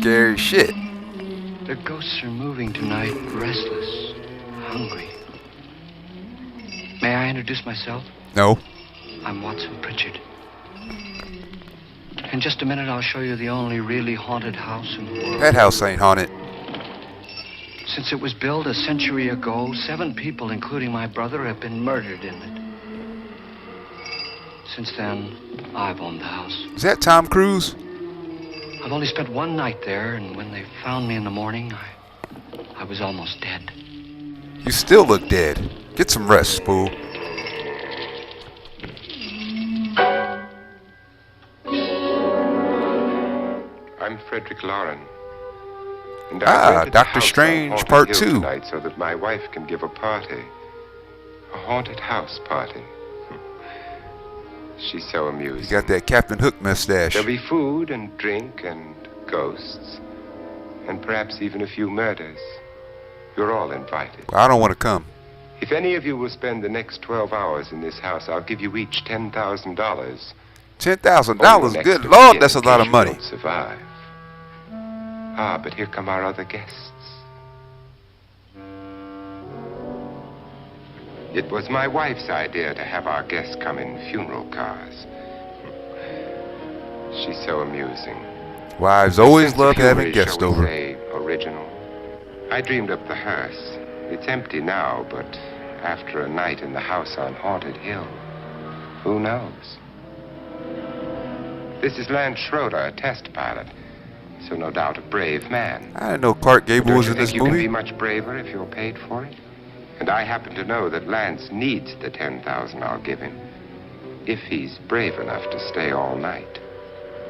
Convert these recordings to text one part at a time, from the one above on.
scary shit. The ghosts are moving tonight, restless, hungry. May I introduce myself? No. I'm Watson Pritchard. In just a minute, I'll show you the only really haunted house in the world. That house ain't haunted. Since it was built a century ago, 7 people, including my brother, have been murdered in it. Since then, I've owned the house. Is that Tom Cruise? I've only spent one night there, and when they found me in the morning, I was almost dead. You still look dead. Get some rest, fool. I'm Frederick Loren. And I rented the Doctor house on Strange Haunted Part Hill 2. Tonight so that my wife can give a party. A haunted house party. She's so amusing. You got that Captain Hook mustache. There'll be food and drink and ghosts. And perhaps even a few murders. You're all invited. I don't want to come. If any of you will spend the next 12 hours in this house, I'll give you each $10,000. $10,000? Good Lord, that's a lot of money. Survive. Ah, but here come our other guests. It was my wife's idea to have our guests come in funeral cars. She's so amusing. Wives always Sense of love humor having is, guests shall we over. say, original. I dreamed up the hearse. It's empty now, but after a night in the house on Haunted Hill, who knows? This is Lance Schroeder, a test pilot. So no doubt a brave man. I didn't know Clark Gable Don't was you in think this you can movie. be much braver if you're paid for it? And I happen to know that Lance needs the $10,000 I'll give him, if he's brave enough to stay all night.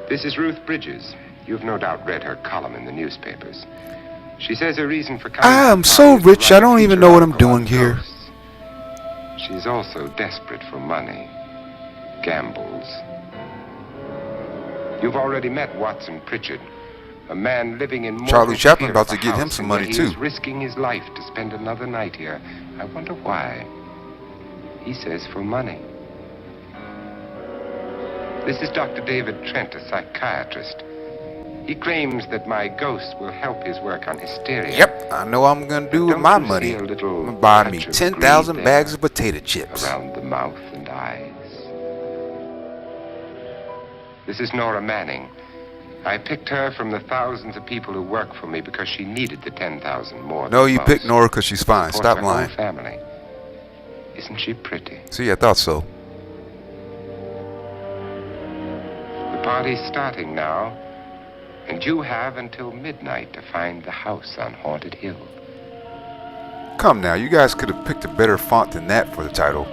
This is Ruth Bridges. You've no doubt read her column in the newspapers. She says her reason for coming. I'm so rich, I don't even know what I'm doing here. She's also desperate for money. Gambles. You've already met Watson Pritchard. A man living in Charlie Chaplin fear about of a to get him house some in money, where too. He's risking his life to spend another night here. I wonder why. He says for money. This is Dr. David Trent, a psychiatrist. He claims that my ghost will help his work on hysteria. Yep, I know what I'm gonna do with Don't my you see money. a little I'm gonna buy me touch of 10,000 greed bags there of potato chips. around the mouth and eyes? This is Nora Manning. I picked her from the thousands of people who work for me because she needed the 10,000 more. No, than you most. picked Nora because she's fine. Supports Stop her whole lying. family. Isn't she pretty? See, I thought so. The party's starting now, and you have until midnight to find the house on Haunted Hill. Come now, you guys could have picked a better font than that for the title.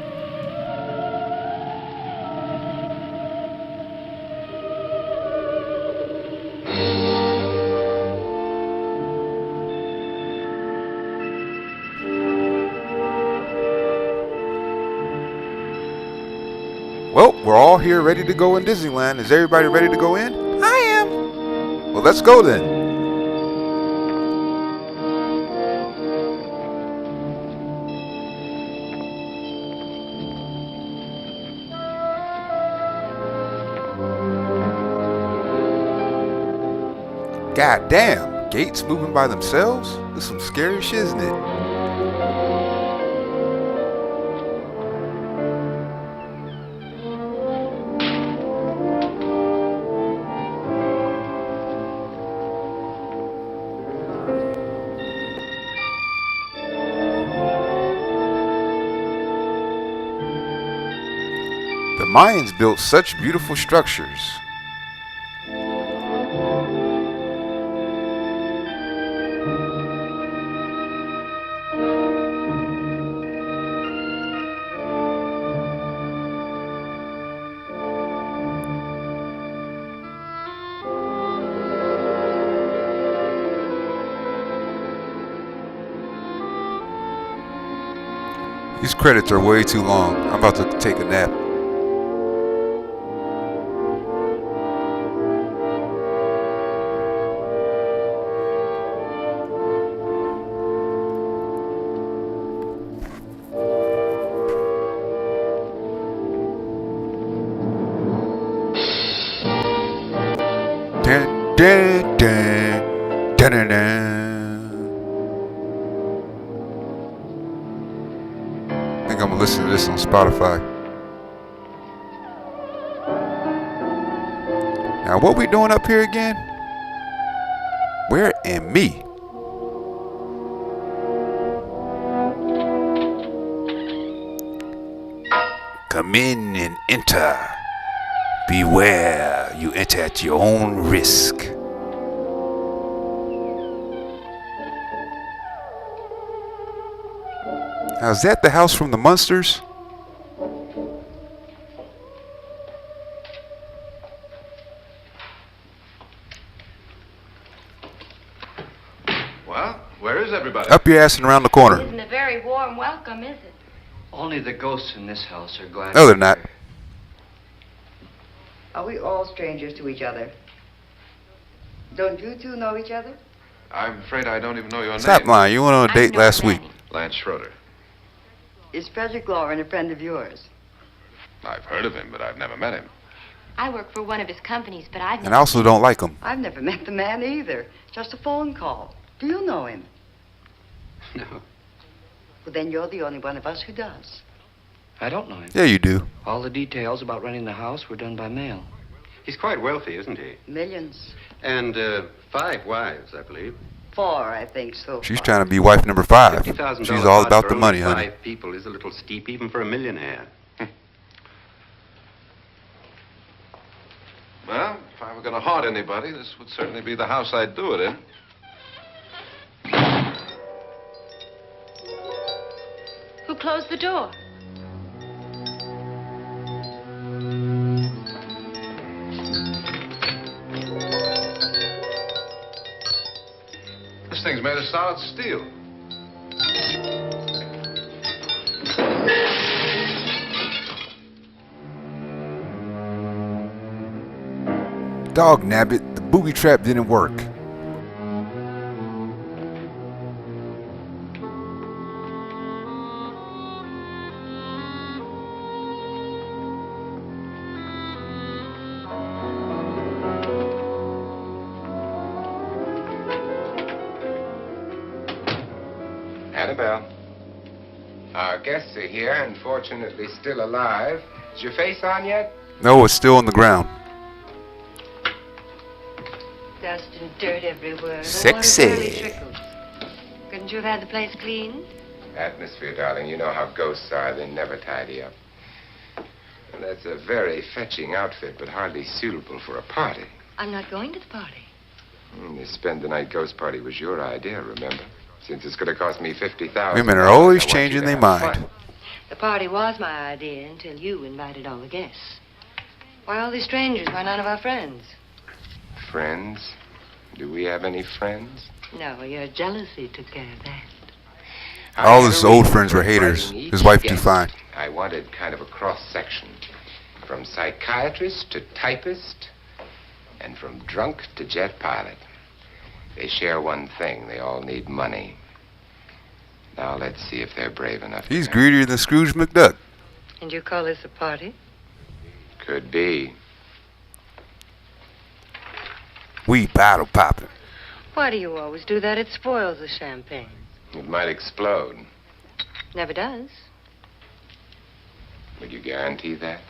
Well, we're all here ready to go in Disneyland. Is everybody ready to go in? I am. Well, let's go then. God damn, gates moving by themselves? This is some scary shit, isn't it? The Mayans built such beautiful structures. These credits are way too long. I'm about to take a nap. Dun, dun, dun. I'm gonna listen to this on Spotify. Now, what we doing up here again? Where am me? Come in and enter. Beware, you enter at your own risk. Now, is that the house from the Munsters? Well, where is everybody? Up your ass and around the corner. Isn't a very warm welcome, is it? Only the ghosts in this house are glad. No, they're not. Are we all strangers to each other? Don't you two know each other? I'm afraid I don't even know your Stop name. lying. You went on a date Nora last week. Manning. Lance Schroeder. Is Frederick Loren a friend of yours? I've heard of him, but I've never met him. I work for one of his companies, but I've And never... I also don't like him. I've never met the man either. Just a phone call. Do you know him? No, Well, then you're the only one of us who does. I don't know him. Yeah, you do. All the details about running the house were done by mail. He's quite wealthy, isn't he? Millions. And 5 wives, I believe. 4, I think, so She's far. trying to be wife number 5. $50,000 She's all about for the only money, honey. 5 people is a little steep, even for a millionaire. Well, if I were going to haunt anybody, this would certainly be the house I'd do it in. Who closed the door? This thing's made of solid steel. Dog nabbit, the booby trap didn't work. Annabelle. Our guests are here, unfortunately still alive. Is your face on yet? No, it's still on the ground. Dust and dirt everywhere. Sexy. The water barely trickles. Couldn't you have had the place cleaned? Atmosphere, darling. You know how ghosts are. They never tidy up. And that's a very fetching outfit, but hardly suitable for a party. I'm not going to the party. The spend-the-night ghost party was your idea, remember? Since it's going to cost me $50,000. Women are always I want you changing to their have mind. fun. The party was my idea until you invited all the guests. Why all these strangers? Why none of our friends? Friends? Do we have any friends? No, your jealousy took care of that. All his old friends were haters. His wife too fine. I wanted kind of a cross-section. From psychiatrist to typist, and from drunk to jet pilot. They share one thing. They all need money. Now let's see if they're brave enough. He's to greedier than Scrooge McDuck. And you call this a party? Could be. We bottle popping. Why do you always do that? It spoils the champagne. It might explode. Never does. Would you guarantee that?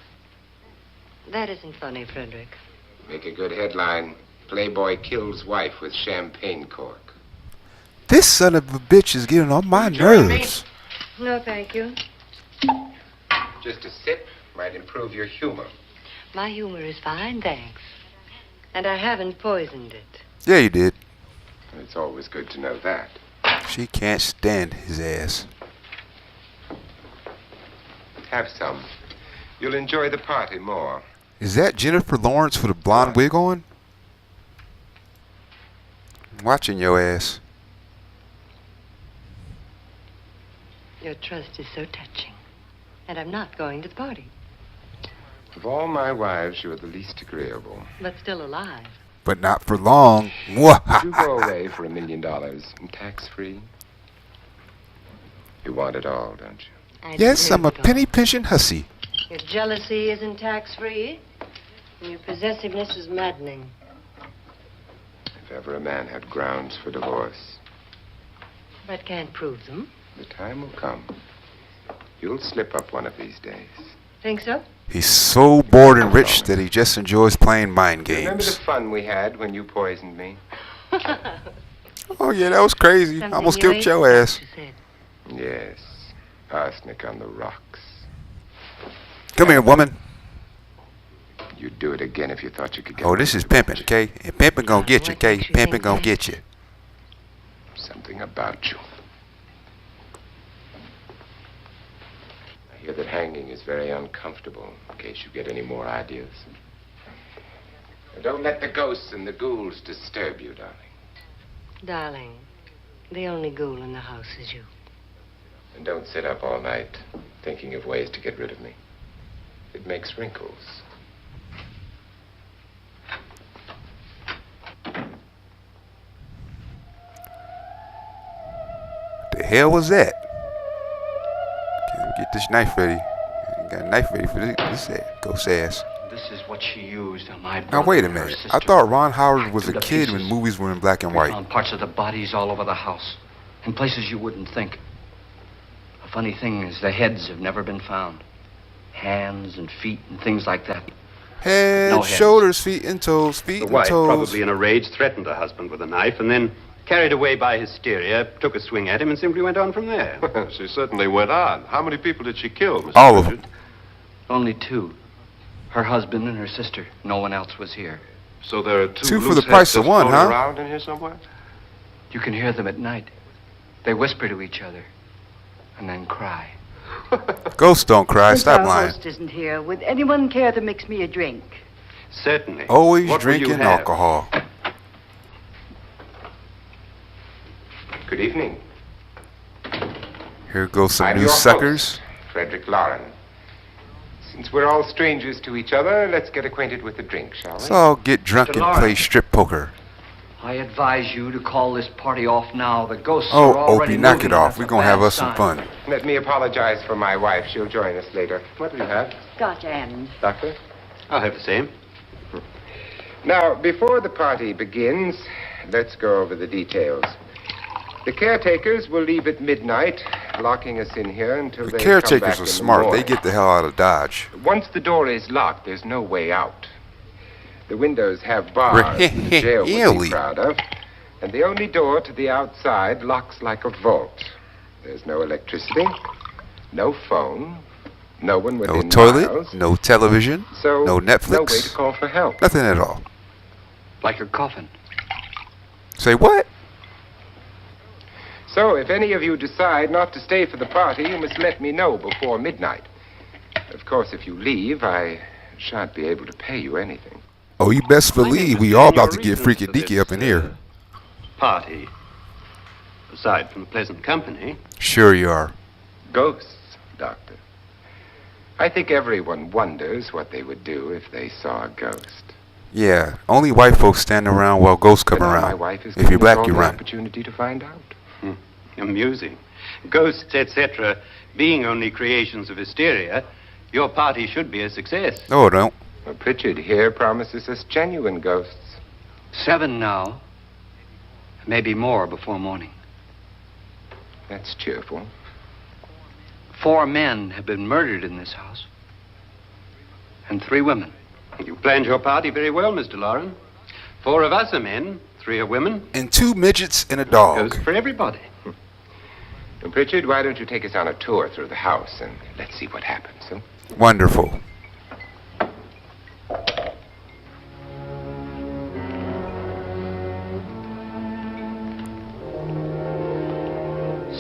That isn't funny, Frederick. Make a good headline. Playboy kills wife with champagne cork. This son of a bitch is getting on my nerves. No, thank you. Just a sip might improve your humor. My humor is fine, thanks. And I haven't poisoned it. Yeah, you did. It's always good to know that. She can't stand his ass. Have some. You'll enjoy the party more. Is that Jennifer Lawrence with a blonde wig on? I'm watching your ass. Your trust is so touching. And I'm not going to the party. Of all my wives, you're the least agreeable. But still alive. But not for long. Would you go away for $1 million and tax-free? You want it all, don't you? I Yes, deserve I'm a it all. penny pinching hussy. Your jealousy isn't tax-free. And your possessiveness is maddening. If ever a man had grounds for divorce, But can't prove them. the time will come. You'll slip up one of these days. Think so? He's so bored and rich that he just enjoys playing mind Remember the games. fun we had when you poisoned me? Oh yeah, that was crazy. I Something almost you killed ate, your ass. you said. Yes. Arsenic on the rocks. Come here, woman. You'd do it again if you thought you could get Oh, this is pimping, okay? And pimping gonna get you, okay? Pimping gonna get you. something about you. I hear that hanging is very uncomfortable, in case you get any more ideas. And don't let the ghosts and the ghouls disturb you, darling. Darling, the only ghoul in the house is you. And don't sit up all night thinking of ways to get rid of me. It makes wrinkles. The hell was that? Get this knife ready. Got a knife ready for this ghost ass. This is what she used on my brother. Now wait a and her minute. I sister. thought Ron Howard was To a the kid when pieces. movies were in black and We white. found parts of the bodies all over the house, in places you wouldn't think. The funny thing is, the heads have never been found. Hands and feet and things like that. Head, No heads. shoulders, feet and toes, feet The and wife, toes. probably in a rage, threatened her husband with a knife and then, carried away by hysteria, took a swing at him and simply went on from there. She certainly went on. How many people did she kill, Mr. All of Pritchard? them. Only two. Her husband and her sister. No one else was here. So there are two Two for loose the price heads of just one, floating huh? around in here somewhere? You can hear them at night. They whisper to each other and then cry. Ghosts don't cry. Since Stop our lying. host isn't here, would anyone care to mix me a drink? Certainly. Always What will you drinking have? alcohol. Good evening. Here goes some I'm new your suckers. host, Frederick Loren. Since we're all strangers to each other, let's get acquainted with the drink, shall we? Let's all get drunk Mr. and Lawrence. play strip poker. I advise you to call this party off now. The ghosts Oh, are already Opie, knock moving it off. us We're a gonna have bad us some sign. fun. Let me apologize for my wife. She'll join us later. What will you have, Scotch and Doctor? I'll have the same. Now, before the party begins, let's go over the details. The caretakers will leave at midnight, locking us in here until The they come back caretakers in are the smart. They morning. get the hell out of Dodge. Once the door is locked, there's no way out. The windows have bars the jail would Really? be proud of, and the only door to the outside locks like a vault. There's no electricity, no phone, no one No within toilet, miles, no television, so no no way to Netflix, call for help. nothing at all. Like a coffin. Say what? So if any of you decide not to stay for the party, you must let me know before midnight. Of course, if you leave, I shan't be able to pay you anything. Oh, you best believe we all about to get freaky deaky up in here. Party. Aside from the pleasant company. Sure you are. Ghosts, Doctor. I think everyone wonders what they would do if they saw a ghost. Yeah, only white folks stand around while ghosts come But now my around. wife is If you're giving us black, all you the run. opportunity to find out. Amusing. Ghosts, etc., being only creations of hysteria, your party should be a success. No, don't. Well, Pritchard here promises us genuine ghosts. 7 now. Maybe more before morning. That's cheerful. 4 men have been murdered in this house. And 3 women. You planned your party very well, Mr. Loren. 4 of us are men, 3 are women. And 2 midgets and a Goes dog. for everybody. And Pritchard, why don't you take us on a tour through the house and let's see what happens, huh? Wonderful.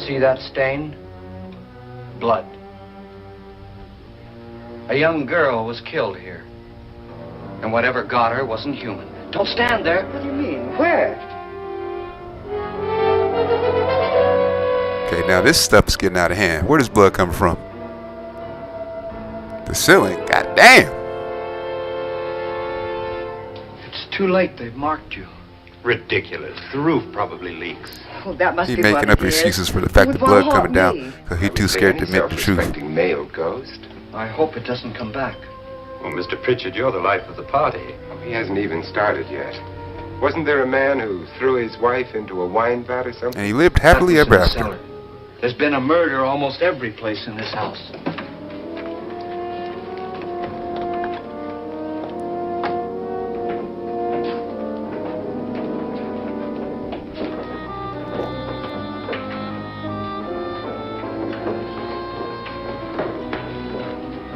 See that stain? Blood. A young girl was killed here. And whatever got her wasn't human. Don't stand there. What do you mean? Where? Okay, now this stuff's getting out of hand. Where does blood come from? The ceiling. God damn. It's too late. They've marked you. Ridiculous. The roof probably leaks. Oh, that must He's be making what up it is. excuses for the fact Who that would blood wanna coming haunt down me? because he's too Is there scared to any admit the truth. self-respecting male ghost? I hope it doesn't come back. Well, Mr. Pritchard, you're the life of the party. He hasn't even started yet. Wasn't there a man who threw his wife into a wine vat or something? And he lived happily That was ever in the after. cellar. There's been a murder almost every place in this house.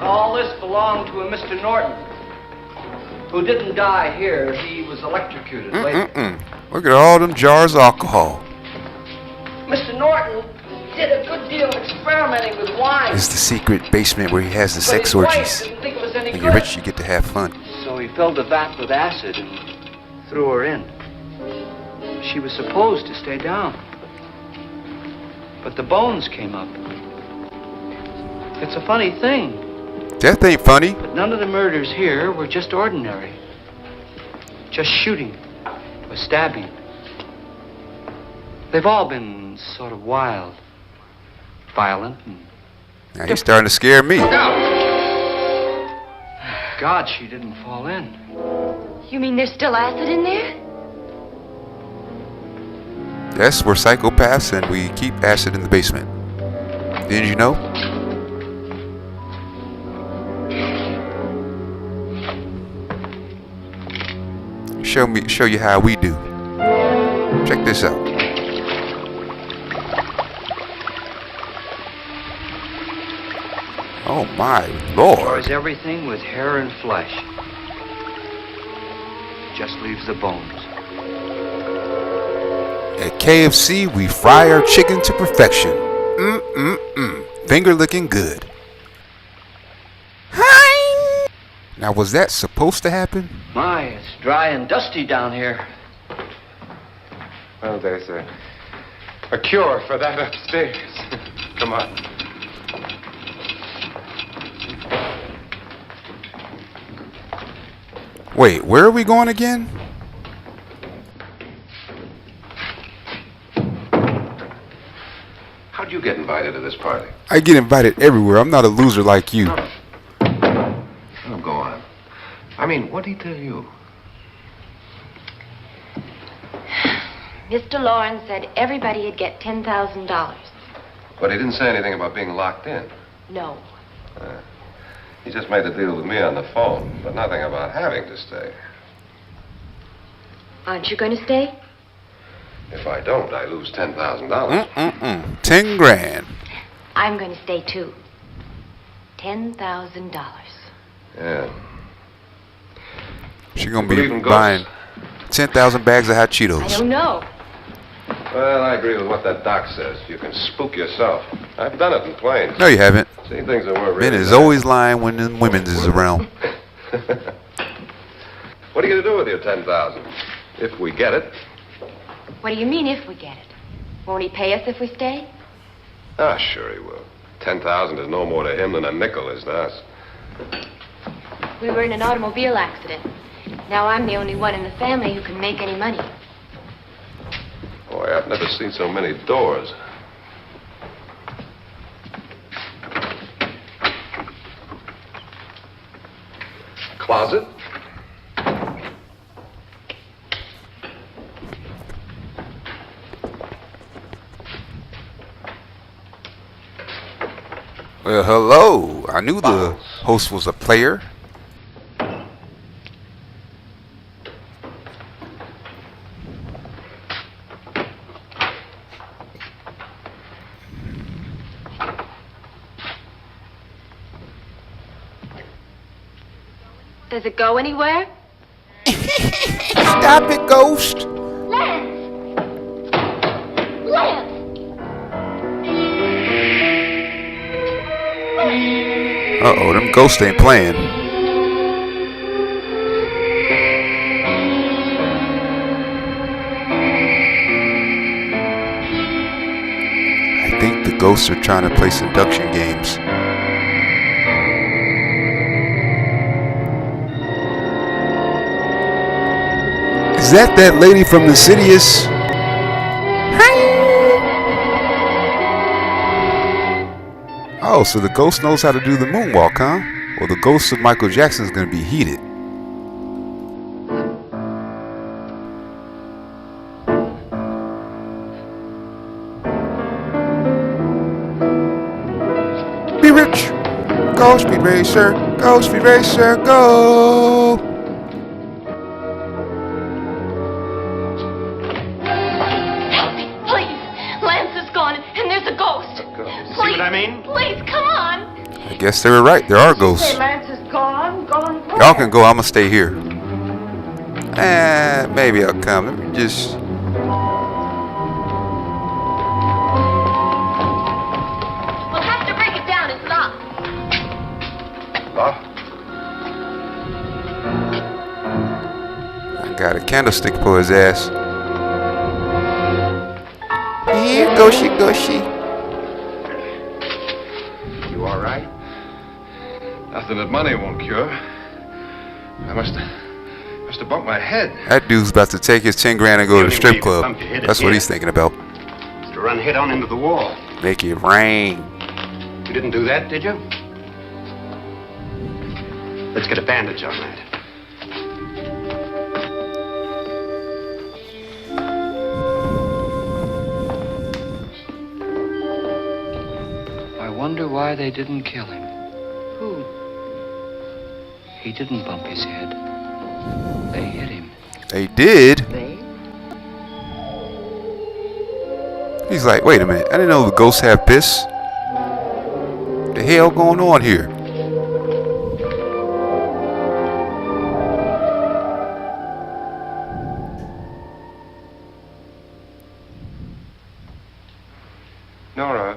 All this belonged to a Mr. Norton, who didn't die here. He was electrocuted later. Look at all them jars of alcohol. Mr. Norton did a good deal of experimenting with wine. This is the secret basement where he has the sex But his wife orgies. didn't think it was any When good. you're rich, you get to have fun. So he filled the vat with acid and threw her in. She was supposed to stay down. But the bones came up. It's a funny thing, Death ain't funny. but none of the murders here were just ordinary. Just shooting or stabbing. They've all been sort of wild, violent, and Now he's starting to scare me. God, she didn't fall in. You mean there's still acid in there? Yes, we're psychopaths and we keep acid in the basement. Didn't you know? Show you how we do. Check this out. Oh my Or lord. is everything with hair and flesh? Just leaves the bones. At KFC, we fry our chicken to perfection. Finger looking good. Hi. Now, was that supposed to happen? My, it's dry and dusty down here. Well, there's a cure for that upstairs. Come on. Wait, where are we going again? How'd you get invited to this party? I get invited everywhere. I'm not a loser like you. Oh, go on. I mean, what did he tell you? Mr. Loren said everybody'd get $10,000. But he didn't say anything about being locked in. No. He just made the deal with me on the phone, but nothing about having to stay. Aren't you going to stay? If I don't, I lose $10,000. 10 grand. I'm going to stay too. $10,000. Yeah. She's gonna Believe be in buying ghosts? 10,000 bags of hot I Cheetos. don't know. Well, I agree with what that doc says. You can spook yourself. I've done it in planes. No, you haven't. Seen things that weren't Ben really is there. always lying when the women's is around. What are you going to do with your 10,000? If we get it. What do you mean if we get it? Won't he pay us if we stay? Ah, sure he will. 10,000 is no more to him than a nickel is to us. We were in an automobile accident. Now I'm the only one in the family who can make any money. Boy, I've never seen so many doors. Closet? Well, hello. I knew the host was a player. Does it go anywhere? Stop it, ghost. Lance! Lance! Uh-oh, them ghosts ain't playing. I think the ghosts are trying to play seduction games. Is that lady from Insidious? Oh, so the ghost knows how to do the moonwalk, huh? Well, the ghost of Michael Jackson is going to be heated. go, speed racer, go, speed racer, go. Help me, please. Lance is gone, and there's a ghost. Please, See what I mean? please, come on. I guess they were right. There are ghosts. Say Lance is gone. Gone where? Y'all can go. I'm gonna stay here. Maybe I'll come. Let me just. We'll have to break it down. It's locked. I got a candlestick for his ass. Here, goshy, goshy. You all right? Nothing that money won't cure. I must have bumped my head. That dude's about to take his 10 grand and go to the The only way strip you can club. bump your head is That's what here. he's thinking about. It's to run head on into the wall. Make it rain. You didn't do that, did you? Let's get a bandage on that. I wonder why they didn't kill him. Who? He didn't bump his head. They hit him. They did. They? He's like, wait a minute. I didn't know the ghosts have piss. The hell going on here? Nora,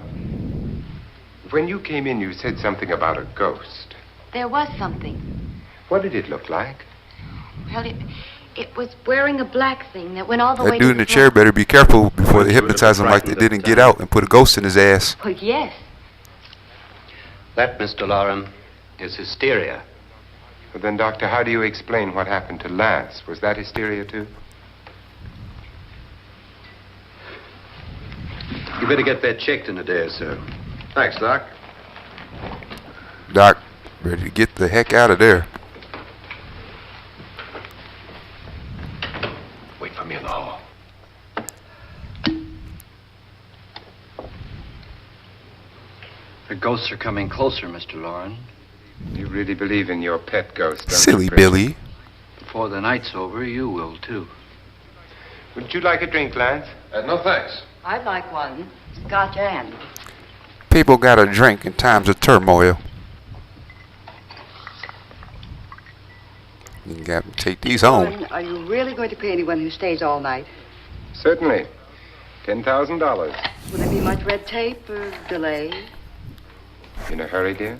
when you came in, you said something about a ghost. There was something. What did it look like? Well, it was wearing a black thing that went all the way That to dude in the chair front. better be careful before they hypnotize him like they did in Get Out and put a ghost in his ass. Well, yes. That, Mr. Loren, is hysteria. Well, then, Doctor, how do you explain what happened to Lance? Was that hysteria, too? You better get that checked in a day or so. Thanks, Doc. Doc, ready to get the heck out of there. Wait for me in the hall. The ghosts are coming closer, Mr. Loren. You really believe in your pet ghost, don't you, Silly Pritchard? Billy. Before the night's over, you will, too. Would you like a drink, Lance? No, thanks. I'd like one. Scotch and. People gotta drink in times of turmoil. You gotta take these home. Loren, are you really going to pay anyone who stays all night? Certainly. $10,000. Will there be much red tape or delay? In a hurry, dear?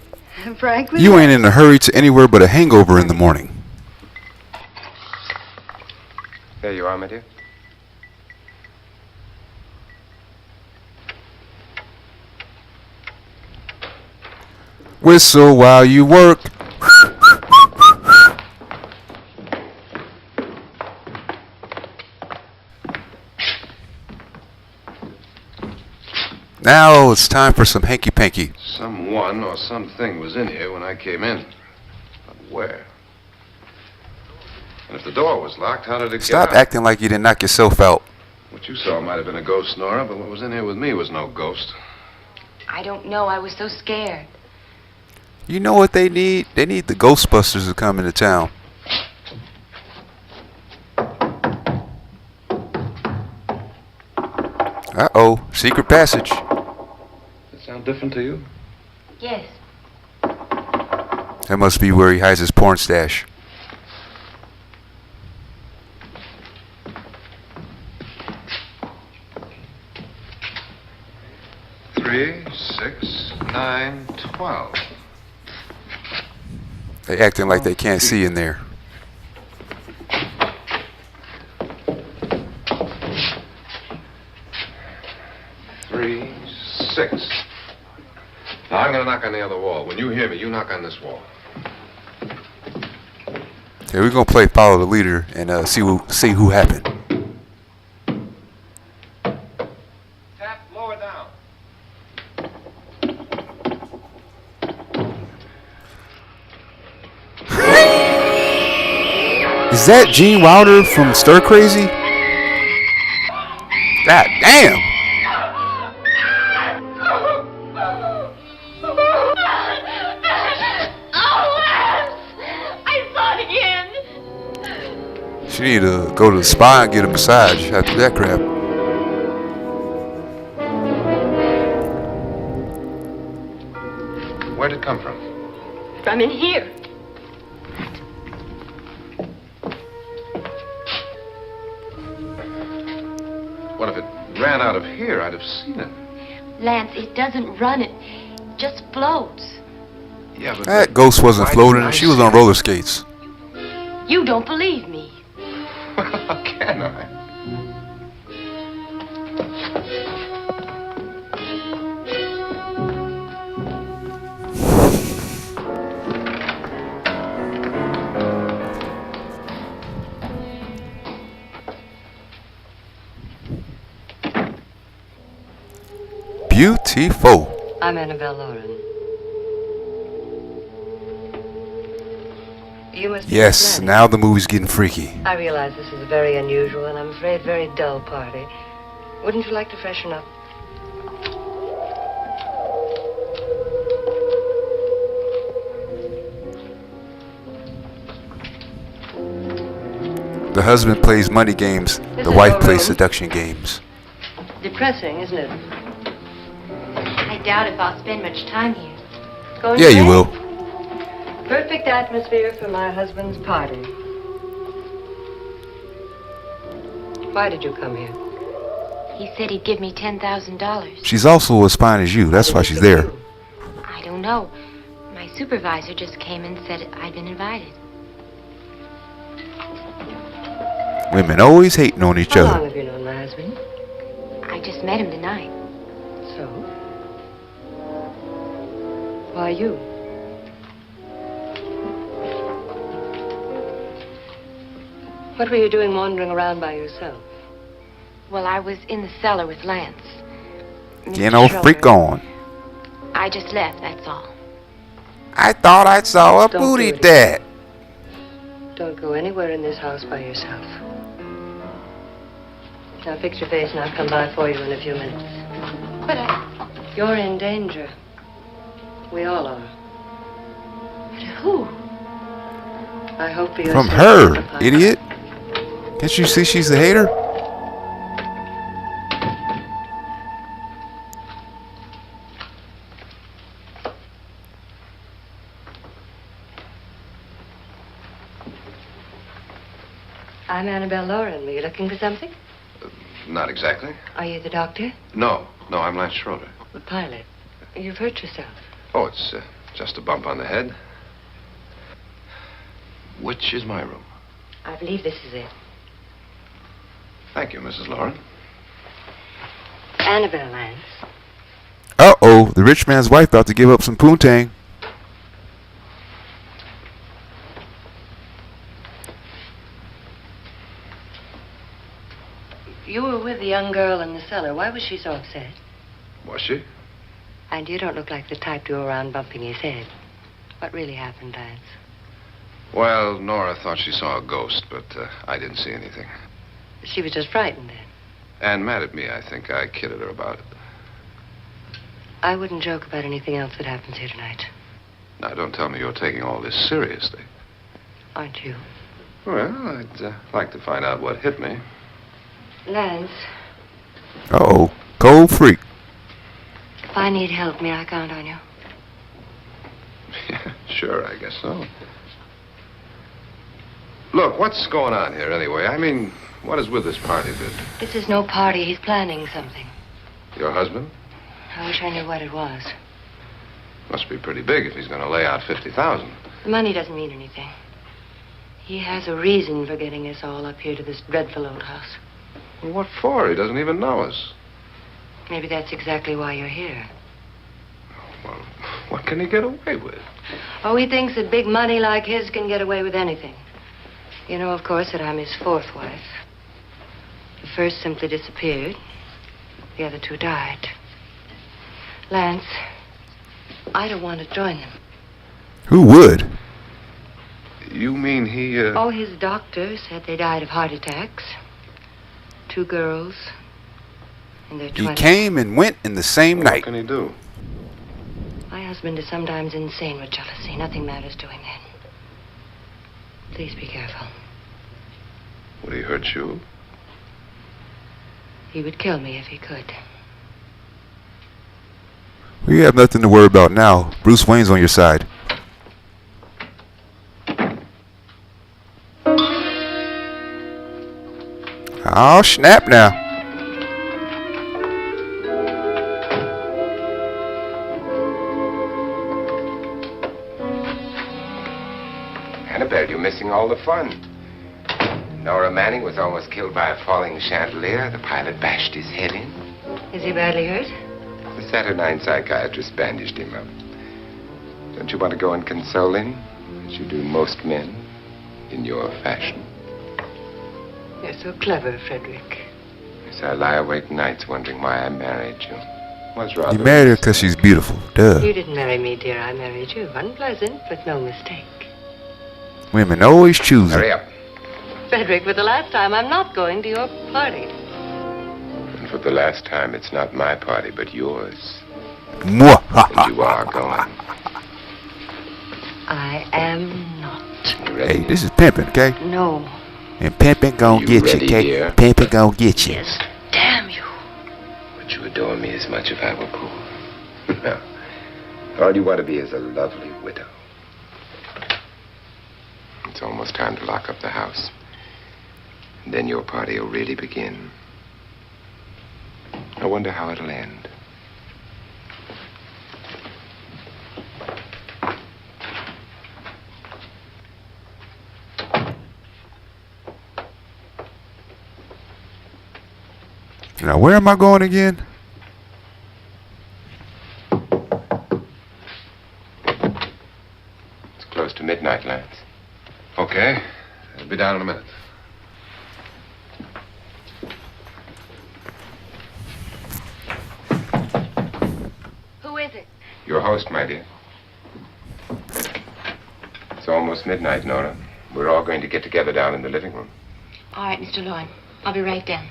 Frankly, You ain't in a hurry to anywhere but a hangover in the morning. There you are, my dear. Whistle while you work. Now it's time for some hanky-panky. Someone or something was in here when I came in. But where? And if the door was locked, how did it Stop get out? acting like you didn't knock yourself out. What you saw might have been a ghost, Nora, but what was in here with me was no ghost. I don't know. I was so scared. You know what they need? They need the Ghostbusters to come into town. Uh-oh, secret passage. Does it sound different to you? Yes. That must be where he hides his porn stash. Three, 6, 9, 12. They acting like they can't see in there. Three, 6. Now, I'm going to knock on the other wall. When you hear me, you knock on this wall. Okay, we're gonna play follow the leader and see who happened. Tap lower down. Is that Gene Wilder from Stir Crazy? God damn! She need to go to the spa and get a massage after that crap. Where'd it come from? From in here. What if it ran out of here? I'd have seen it. Lance, it doesn't run. It just floats. Yeah, but That ghost wasn't why floating. didn't I She was see on it? roller skates. You don't believe me. How can I? Beautiful. I'm Annabelle Loren. You must be Yes, Miss Manning. now the movie's getting freaky. I realize this is a very unusual and I'm afraid very dull party. Wouldn't you like to freshen up? The husband plays money games. This The is wife your plays room. seduction games. Depressing, isn't it? I doubt if I'll spend much time here. Going Yeah, to you bed? will. Perfect atmosphere for my husband's party. Why did you come here? He said he'd give me $10,000. She's also as fine as you. That's why she's there. I don't know. My supervisor just came and said I'd been invited. Women always hating on each How long other. have you known my husband? I just met him tonight. So? Why you? What were you doing wandering around by yourself? Well, I was in the cellar with Lance. Getting all Schroeder. freak on. I just left, that's all. I thought I saw a Don't booty do it. dad. Don't go anywhere in this house by yourself. Now fix your face and I'll come by for you in a few minutes. But I... You're in danger. We all are. But who? I hope for your From sake, her, Papa. idiot. Can't you see she's a hater? I'm Annabelle Loren. Were you looking for something? Not exactly. Are you the doctor? No, I'm Lance Schroeder. The pilot. You've hurt yourself. Oh, it's just a bump on the head. Which is my room? I believe this is it. Thank you, Mrs. Loren. Annabelle, Lance. Uh-oh, the rich man's wife about to give up some poontang. You were with the young girl in the cellar. Why was she so upset? Was she? And you don't look like the type to go around bumping his head. What really happened, Lance? Well, Nora thought she saw a ghost, but I didn't see anything. She was just frightened then. And mad at me, I think. I kidded her about it. I wouldn't joke about anything else that happens here tonight. Now, don't tell me you're taking all this seriously. Aren't you? Well, I'd like to find out what hit me. Lance, Uh-oh, cold freak. if I need help, may I count on you? Yeah, sure, I guess so. Look, what's going on here anyway? I mean, what is with this party bit? This is no party. He's planning something. Your husband? I wish I knew what it was. Must be pretty big if he's going to lay out 50,000. The money doesn't mean anything. He has a reason for getting us all up here to this dreadful old house. Well, what for? He doesn't even know us. Maybe that's exactly why you're here. Well, what can he get away with? Oh, he thinks that big money like his can get away with anything. You know, of course, that I'm his fourth wife. The first simply disappeared. The other two died. Lance, I don't want to join them. Who would? You mean he, Oh, his doctor said they died of heart attacks. 2 girls in their 20s. He came and went in the same What night. can he do? My husband is sometimes insane with jealousy. Nothing matters to him then. Please be careful. Would he hurt you? He would kill me if he could. We have nothing to worry about now. Bruce Wayne's on your side. Oh, snap now. Annabelle, you're missing all the fun. Nora Manning was almost killed by a falling chandelier. The pilot bashed his head in. Is he badly hurt? The Saturnine psychiatrist bandaged him up. Don't you want to go and console him, as you do most men, in your fashion? You're so clever, Frederick. Yes, I lie awake nights wondering why I married you. Was rather. You married her because she's beautiful. Duh. You didn't marry me, dear. I married you. Unpleasant, but no mistake. Women always choose. Hurry up. Frederick, for the last time, I'm not going to your party. And for the last time, it's not my party, but yours. Mwah. And you are going. I am not. You ready? Hey, this is pimping, okay? No. And pimping gon' You get you, ready, okay? dear? Pimping gon' get you. Yes. Damn you. Would you adore me as much if I were poor? No. All you want to be is a lovely widow. It's almost time to lock up the house. And then your party will really begin. I wonder how it'll end. Now, where am I going again? It's close to midnight, Lance. Okay. I'll be down in a minute. Who is it? Your host, my dear. It's almost midnight, Nora. We're all going to get together down in the living room. All right, Mr. Loren. I'll be right down.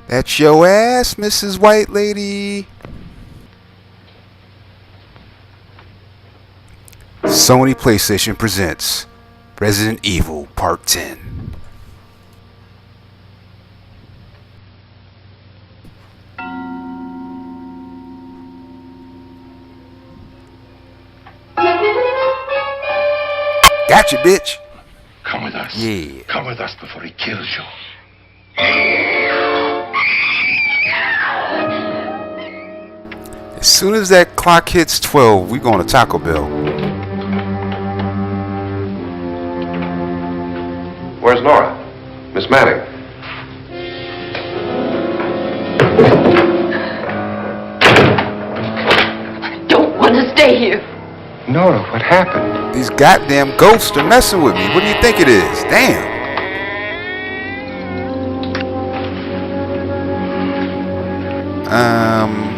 That's your ass, Mrs. White Lady. Sony PlayStation presents Resident Evil Part 10. Gotcha, bitch. Come with us. Yeah. Come with us before he kills you. As soon as that clock hits 12, we going to Taco Bell. Where's Nora? Miss Manning. I don't want to stay here. Nora, what happened? These goddamn ghosts are messing with me. What do you think it is? Damn.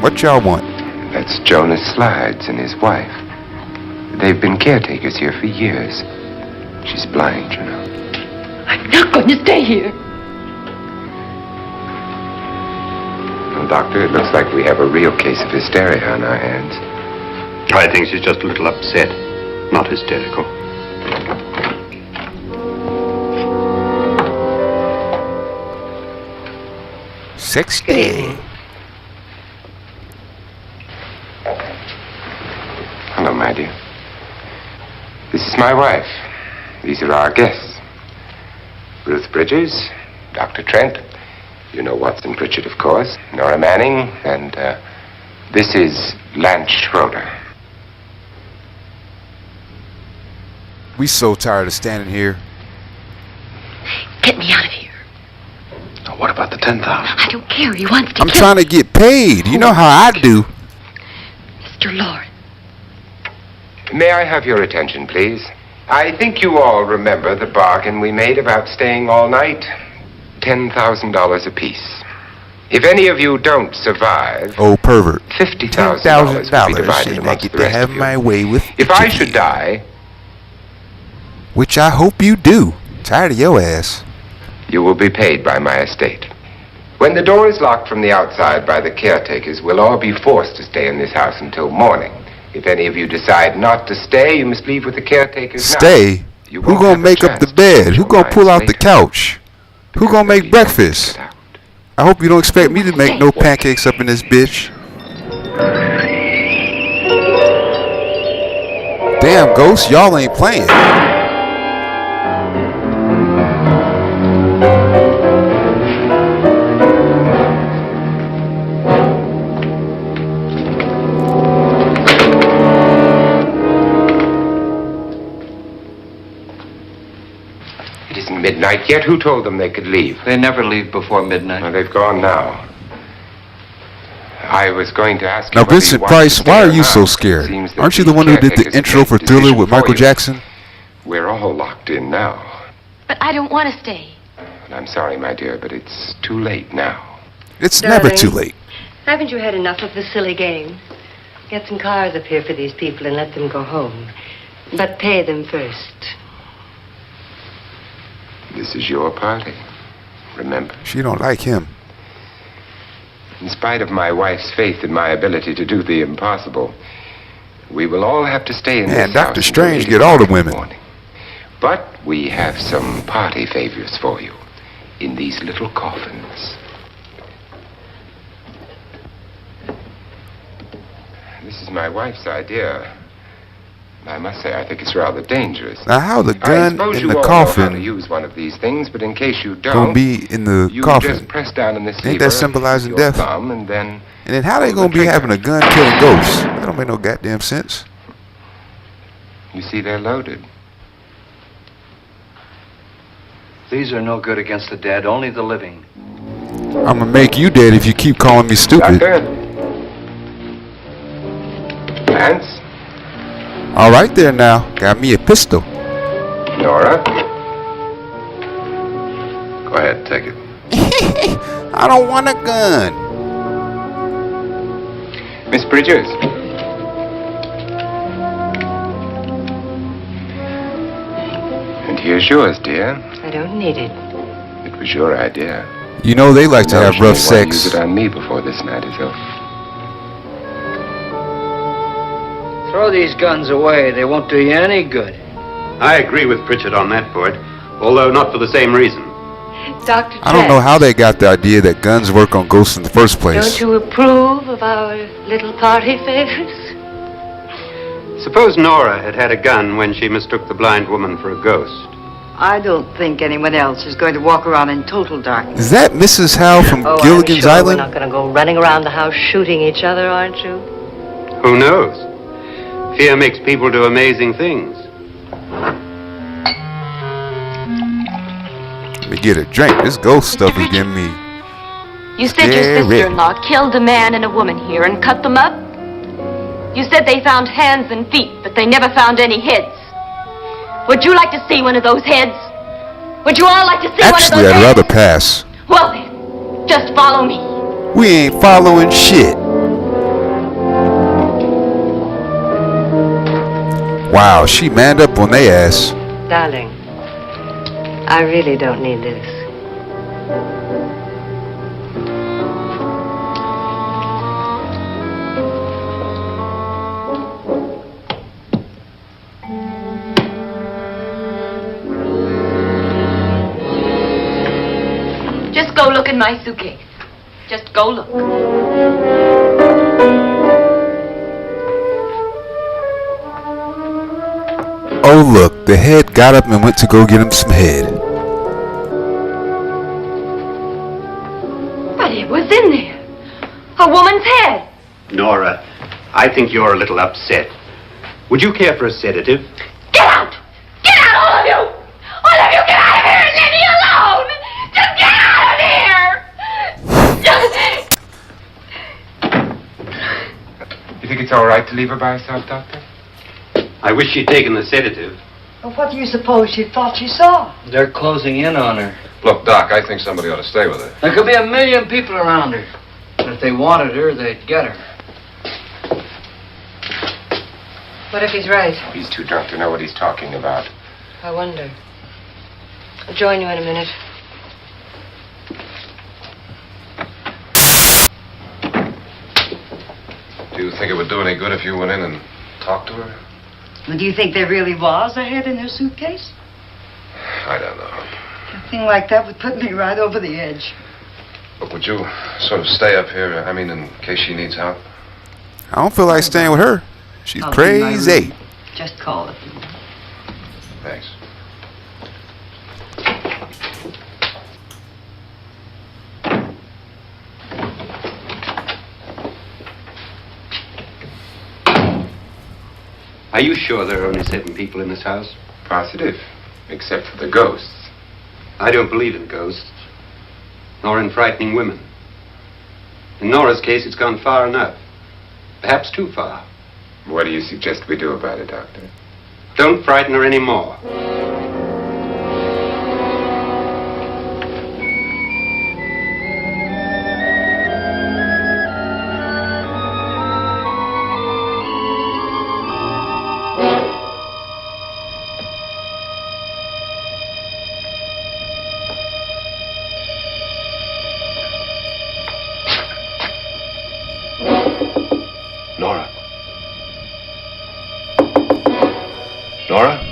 What y'all want? That's Jonas Slides and his wife. They've been caretakers here for years. She's blind, you know. I'm not going to stay here. Well, Doctor, it looks like we have a real case of hysteria on our hands. I think she's just a little upset, not hysterical. Sexy. Hello, my dear. This is my wife. These are our guests. Ruth Bridges, Dr. Trent. You know Watson Pritchard, of course. Nora Manning, and this is Lance Schroeder. We so tired of standing here. Get me out of here. Now, what about the 10,000? I don't care. He wants to I'm kill trying to get paid. You know how I do. Mr. Loren. May I have your attention, please? I think you all remember the bargain we made about staying all night. $10,000 apiece. If any of you don't survive... Oh, pervert. $50,000 will be divided and I amongst get the to rest have of you. my way with If I should die... Which I hope you do. Tired of your ass. You will be paid by my estate. When the door is locked from the outside by the caretakers, we'll all be forced to stay in this house until morning. If any of you decide not to stay, you must leave with the caretakers Stay? Who gonna make up the bed? Who gonna pull out the couch? Who gonna make breakfast? I hope you don't expect me to make no pancakes up in this bitch. Damn, Ghost, y'all ain't playing. Midnight yet? Who told them they could leave? They never leave before midnight. Well, they've gone now. I was going to ask you. Now, Vincent Price, why are you so scared? Aren't you the one who did the intro for Thriller with Michael Jackson? We're all locked in now. But I don't want to stay. And I'm sorry, my dear, but it's too late now. It's never too late. Haven't you had enough of the silly game? Get some cars up here for these people and let them go home. But pay them first. This is your party, remember? She don't like him. In spite of my wife's faith in my ability to do the impossible, we will all have to stay in this house. And Dr. Strange get all the women. But we have some party favors for you in these little coffins. This is my wife's idea. I must say, I think it's rather dangerous. Now, how the gun in the coffin to use one of these things, but in case you don't, gonna be in the you coffin? Just press down in this Ain't that symbolizing death? And then how they gonna be having a gun killing ghosts? That don't make no goddamn sense. You see, they're loaded. These are no good against the dead, only the living. I'm gonna make you dead if you keep calling me stupid. Doctor? Lance? All right there now. Got me a pistol. Nora? Go ahead, take it. I don't want a gun. Miss Bridges? And here's yours, dear. I don't need it. It was your idea. You know they like to have rough sex. Use it on me before this night is over. Throw these guns away. They won't do you any good. I agree with Pritchard on that point, although not for the same reason. Dr. Trent, I don't know how they got the idea that guns work on ghosts in the first place. don't you approve of our little party favors? Suppose Nora had had a gun when she mistook the blind woman for a ghost. I don't think anyone else is going to walk around in total darkness. Is that Mrs. Howe from Gilligan's I'm sure Island? We're not going to go running around the house shooting each other, aren't you? Who knows? Fear makes people do amazing things. Let me get a drink. This ghost stuff is getting me. You said your Scary. sister-in-law killed a man and a woman here and cut them up? You said they found hands and feet, but they never found any heads. Would you like to see one of those heads? Would you all like to see one of Actually, those I'd heads? rather pass. Well then, just follow me. We ain't following shit. Wow, she manned up on they ass. Darling, I really don't need this. Just go look in my suitcase. Just go look. Oh look, the head got up and went to go get him some head. But it was in there. A woman's head. Nora, I think you're a little upset. Would you care for a sedative? Get out! Get out, all of you! All of you, get out of here and leave me alone! Just get out of here! You think it's all right to leave her by herself, Doctor? I wish she'd taken the sedative. Well, what do you suppose she thought she saw? They're closing in on her. Look, Doc, I think somebody ought to stay with her. There could be 1 million people around her. But if they wanted her, they'd get her. What if he's right? He's too drunk to know what he's talking about. I wonder. I'll join you in a minute. Do you think it would do any good if you went in and talked to her? Well, do you think there really was a head in her suitcase? I don't know. A thing like that would put me right over the edge. Look, would you sort of stay up here, I mean, in case she needs help? I don't feel like staying with her. She's I'll be in my crazy. room. Just call it. Thanks. Are you sure there are only 7 people in this house? Positive, except for the ghosts. I don't believe in ghosts, nor in frightening women. In Nora's case, it's gone far enough. Perhaps too far. What do you suggest we do about it, Doctor? Don't frighten her anymore. Nora? Nora?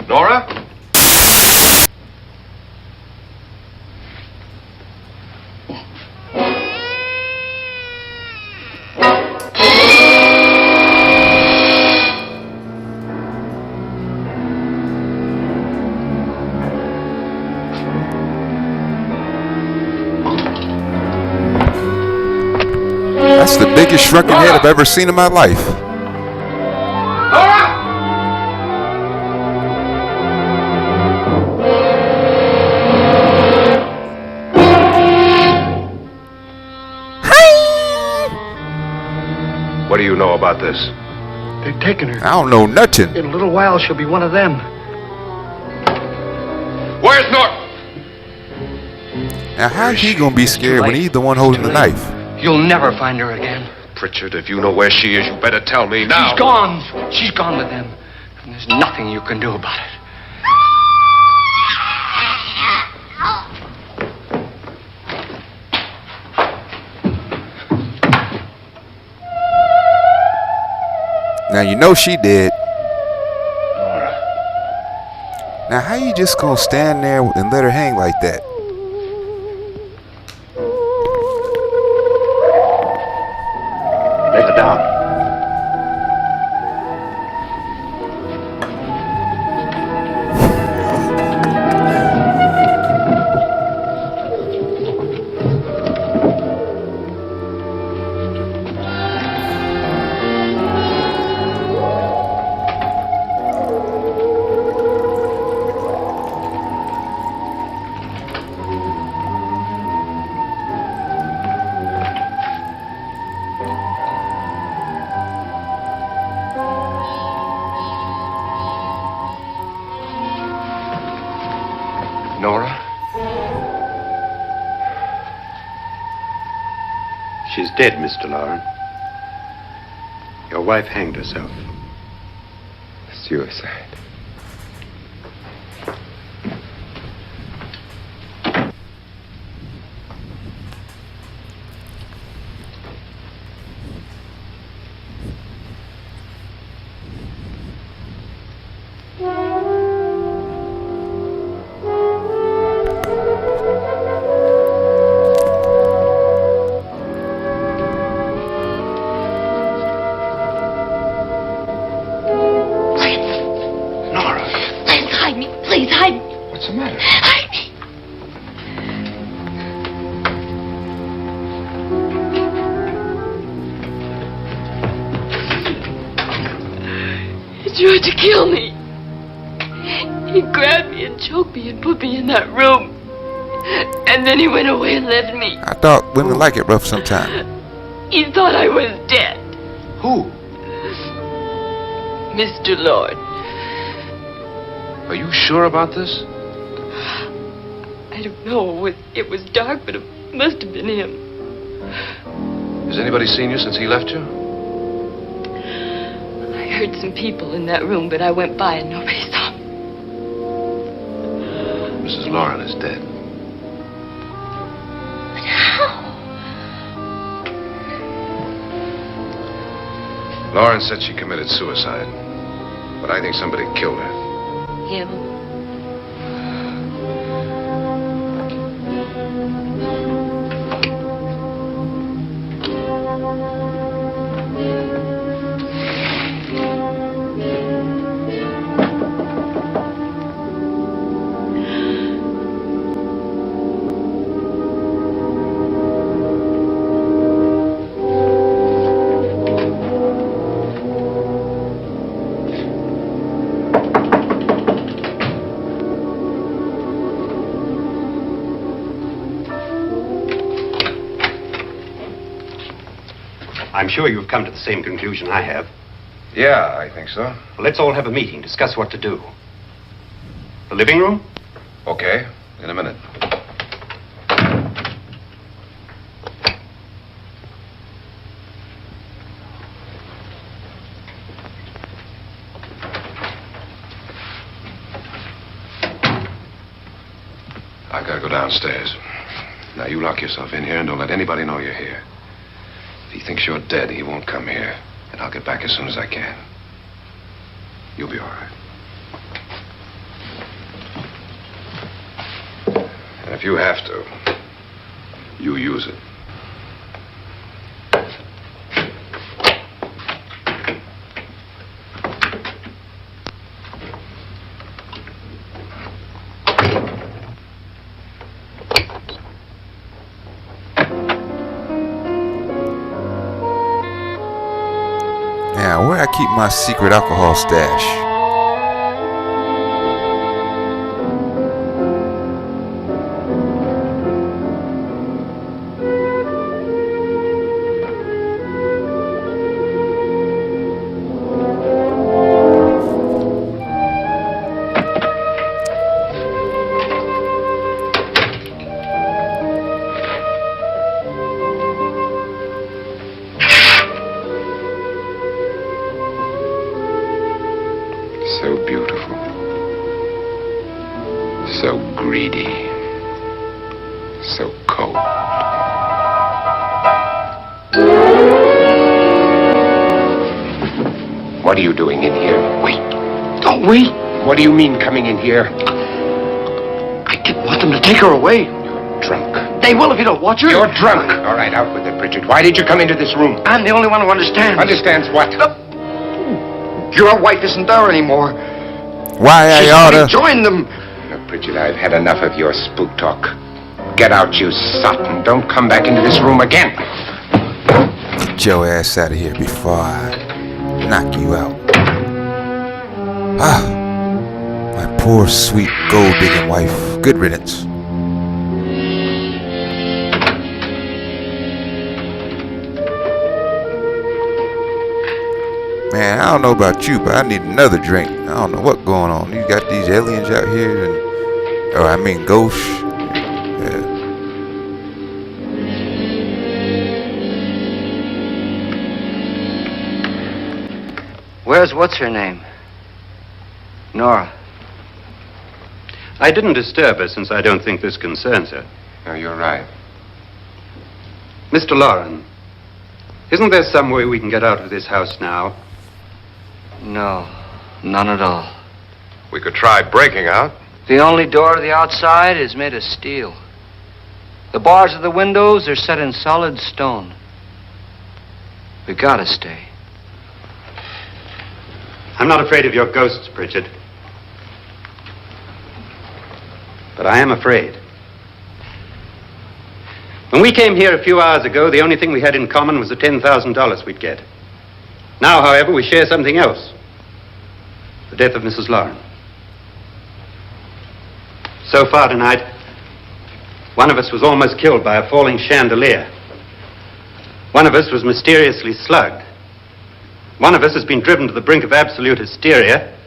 Nora? That's the biggest shrunken head I've ever seen in my life. What do you know about this? They've taken her. I don't know nothing. In a little while, she'll be one of them. Where's Nora? Now, how's he gonna be scared when he's the one holding the knife? You'll never find her again. Pritchard, if you know where she is, you better tell me now. She's gone. She's gone with them. And there's nothing you can do about it. Now, you know she did. Nora. Now, how you just gonna stand there and let her hang like that? Lay her down. Nora? She's dead, Mr. Loren. Your wife hanged herself. Suicide. What's the matter? Hide me. He tried to kill me. He grabbed me and choked me and put me in that room. And then he went away and left me. I thought women like it rough sometimes. He thought I was dead. Who? Mr. Lord. Are you sure about this? I don't know. It was dark, but it must have been him. Has anybody seen you since he left you? I heard some people in that room, but I went by and nobody saw me. Mrs. Loren is dead. But how? Loren said she committed suicide, but I think somebody killed her. Him? I'm sure you've come to the same conclusion I have. Yeah, I think so. Well, let's all have a meeting, discuss what to do. The living room? Okay, in a minute. I've got to go downstairs. Now, you lock yourself in here and don't let anybody know you're here. If he thinks you're dead, he won't come here. And I'll get back as soon as I can. You'll be all right. And if you have to, you use it. Now, where I keep my secret alcohol stash? What are you doing in here? Wait. Don't wait. What do you mean coming in here? I didn't want them to take her away. You're drunk. They will if you don't watch her. You're drunk. All right, out with it, Pritchard. Why did you come into this room? I'm the only one who understands. Understands what? Your wife isn't there anymore. Why I oughta join them. Now, Pritchard, I've had enough of your spook talk. Get out, you sot, and don't come back into this room again. Get your ass out of here before I knock you out. Ah, my poor, sweet, gold-digging wife. Good riddance. Man, I don't know about you, but I need another drink. I don't know what's going on. You got these aliens out here, and, or I mean ghosts. Yeah. Where's what's her name? Nora. I didn't disturb her since I don't think this concerns her. No, you're right. Mr. Loren, isn't there some way we can get out of this house now? No, none at all. We could try breaking out. The only door to the outside is made of steel. The bars of the windows are set in solid stone. We gotta stay. I'm not afraid of your ghosts, Pritchard. But I am afraid. When we came here a few hours ago, the only thing we had in common was the $10,000 we'd get. Now, however, we share something else. The death of Mrs. Loren. So far tonight, One of us was almost killed by a falling chandelier. One of us was mysteriously slugged. One of us has been driven to the brink of absolute hysteria.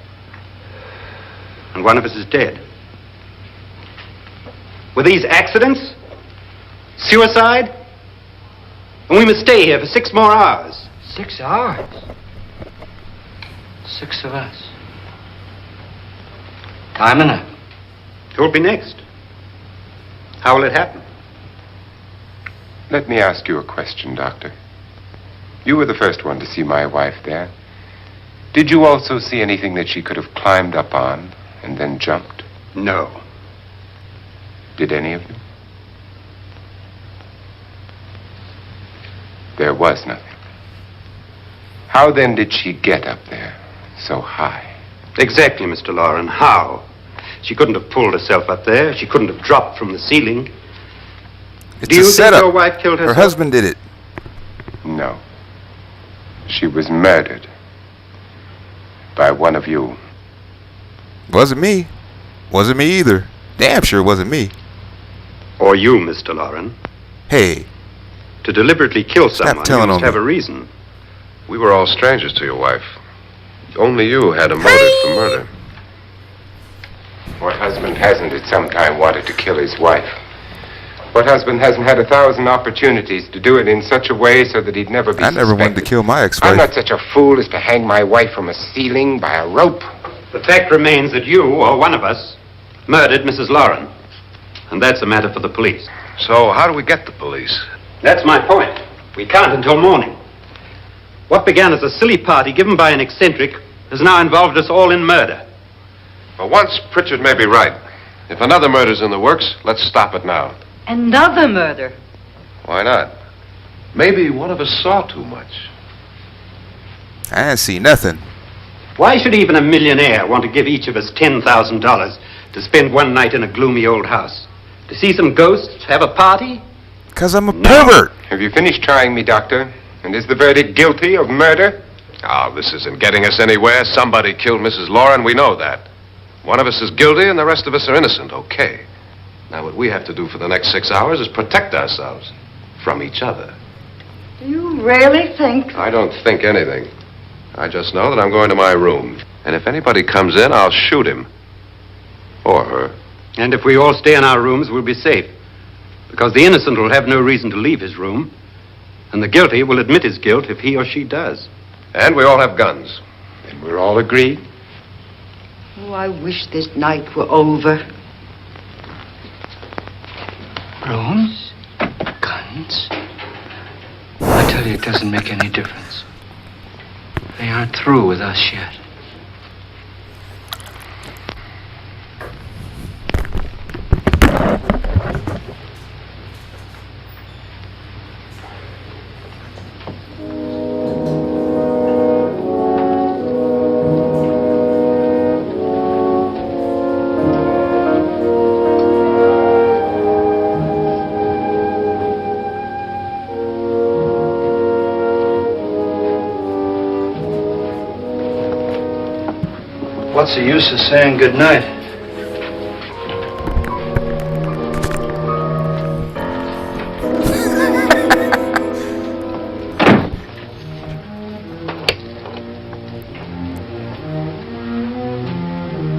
And one of us is dead. Were these accidents? Suicide? And we must stay here for 6 more hours. 6 hours? 6 of us. Time enough. Who will be next? How will it happen? Let me ask you a question, Doctor. You were the first one to see my wife there. Did you also see anything that she could have climbed up on and then jumped? No. Did any of you? There was nothing. How then did she get up there so high? Exactly, Mr. Loren. How? She couldn't have pulled herself up there. She couldn't have dropped from the ceiling. It's Do you a think setup. your wife killed herself? Her husband did it. No. She was murdered by one of you. Wasn't me. Wasn't me either. Damn sure wasn't me. Or you, Mr. Loren. Hey. To deliberately kill someone, you telling must on have me. a reason. We were all strangers to your wife. Only you had a motive for murder. What husband hasn't at some time wanted to kill his wife? What husband hasn't had 1,000 opportunities to do it in such a way so that he'd never be I never wanted to suspected? kill my I'm ex-wife. not such a fool as to hang my wife from a ceiling by a rope. The fact remains that you, or one of us, murdered Mrs. Loren. And that's a matter for the police. So how do we get the police? That's my point. We can't until morning. What began as a silly party given by an eccentric has now involved us all in murder. For once, Pritchard may be right. If another murder's in the works, let's stop it now. Another murder. Why not? Maybe one of us saw too much. I didn't see nothing. Why should even a millionaire want to give each of us $10,000 to spend one night in a gloomy old house? To see some ghosts, have a party? Because I'm a pervert. Have you finished trying me, Doctor? And is the verdict guilty of murder? Oh, this isn't getting us anywhere. Somebody killed Mrs. Loren. We know that. One of us is guilty and the rest of us are innocent. Okay. Now, what we have to do for the next 6 hours is protect ourselves from each other. Do you really think? I don't think anything. I just know that I'm going to my room. And if anybody comes in, I'll shoot him. Or her. And if we all stay in our rooms, we'll be safe. Because the innocent will have no reason to leave his room. And the guilty will admit his guilt if he or she does. And we all have guns. And we're all agreed? Oh, I wish this night were over. Rooms? Guns? I tell you, it doesn't make any difference. They aren't through with us yet. What's the use of saying good night?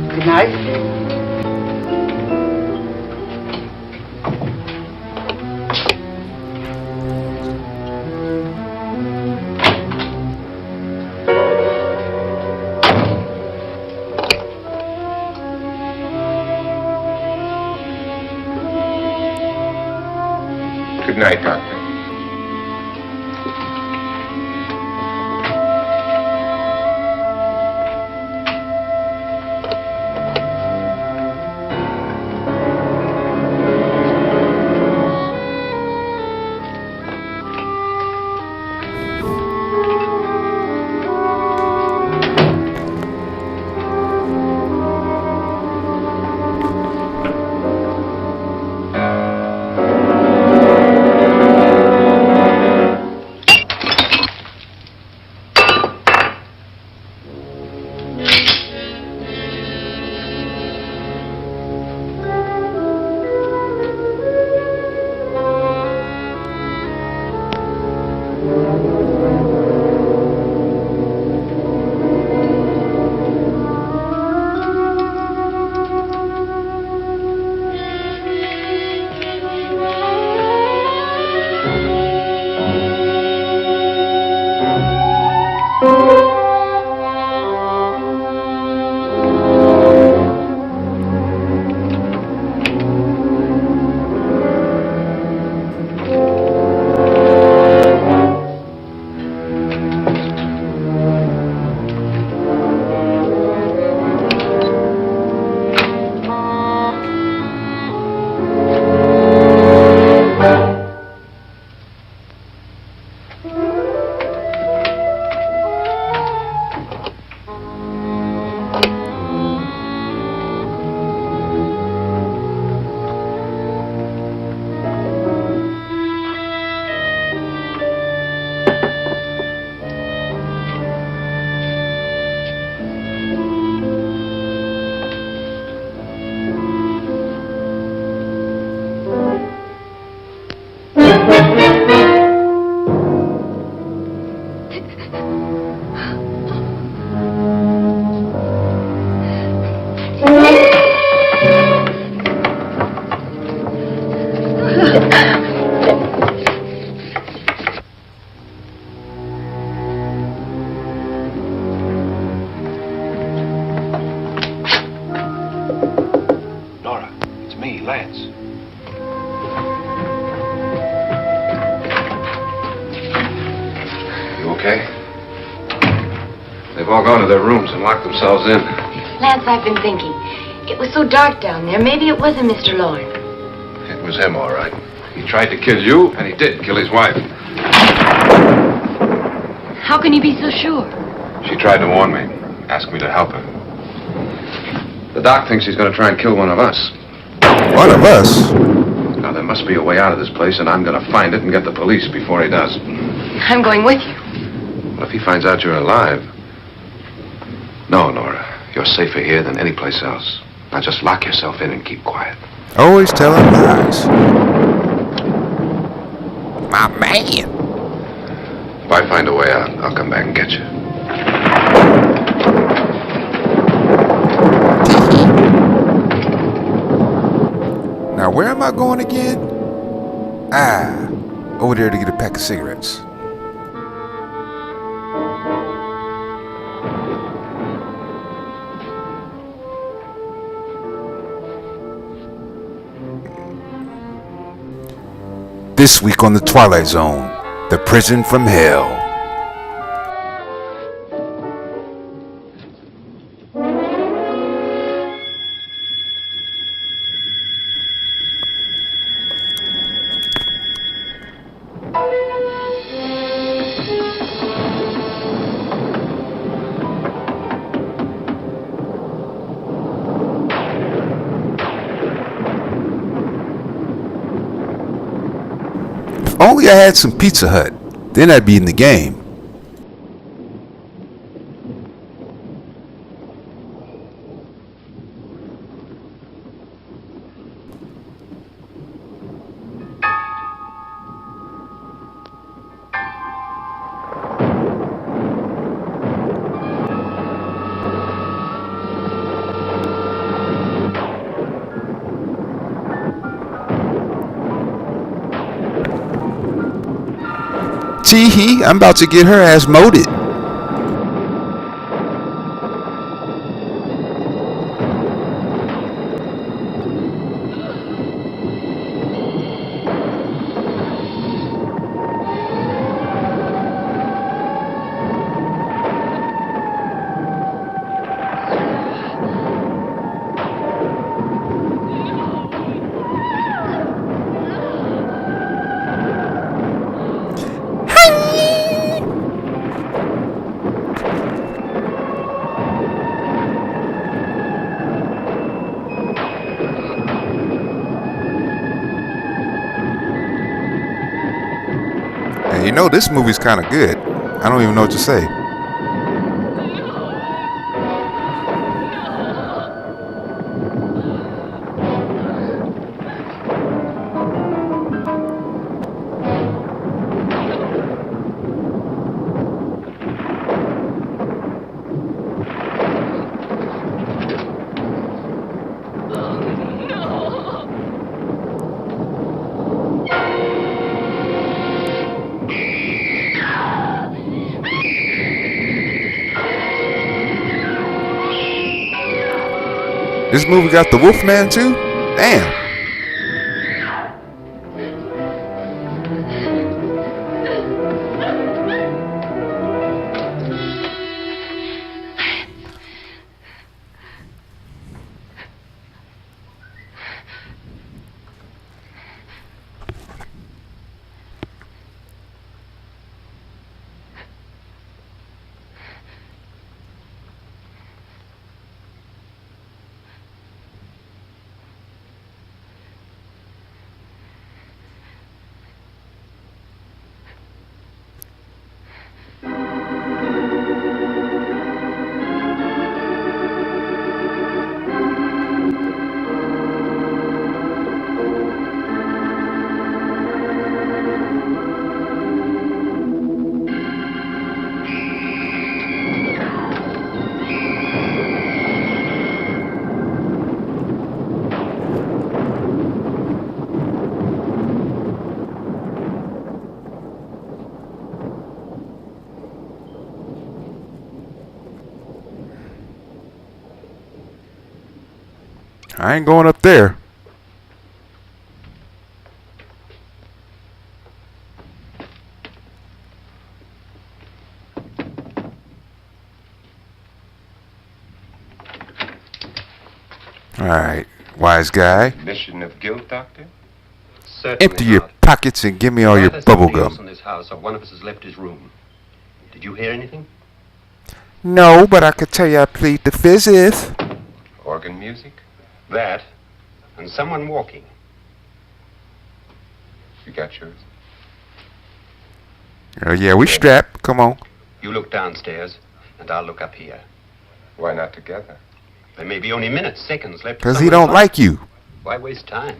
Good night. Good night, Doctor. me, Lance. You okay? They've all gone to their rooms and locked themselves in. Lance, I've been thinking. It was so dark down there. Maybe it wasn't Mr. Loren. It was him, all right. He tried to kill you, and he did kill his wife. How can you be so sure? She tried to warn me, asked me to help her. The doc thinks he's going to try and kill one of us. One of us? Now, there must be a way out of this place, and I'm going to find it and get the police before he does. I'm going with you. Well, if he finds out you're alive... No, Nora. You're safer here than any place else. Now, just lock yourself in and keep quiet. Always telling lies. My man. If I find a way out, I'll come back and get you. Now, where am I going again? Ah, over there to get a pack of cigarettes. This week on The Twilight Zone, the prison from hell. Only I had some Pizza Hut, then I'd be in the game. Tee-hee, I'm about to get her ass molded. You know, this movie's kind of good. I don't even know what to say. This movie got the Wolfman too? Damn. I ain't going up there. Alright, wise guy. Admission of guilt, Doctor? Certainly Empty your not. pockets and give me all your Either bubble somebody else gum. in this house, or one of us has left his room. Did you hear anything? No, but I could tell you I played the fifth. Organ music? That, and someone walking. You got yours? Oh yeah, we strapped. Come on. You look downstairs, and I'll look up here. Why not together? There may be only minutes, seconds left. Because he don't like you. Why waste time?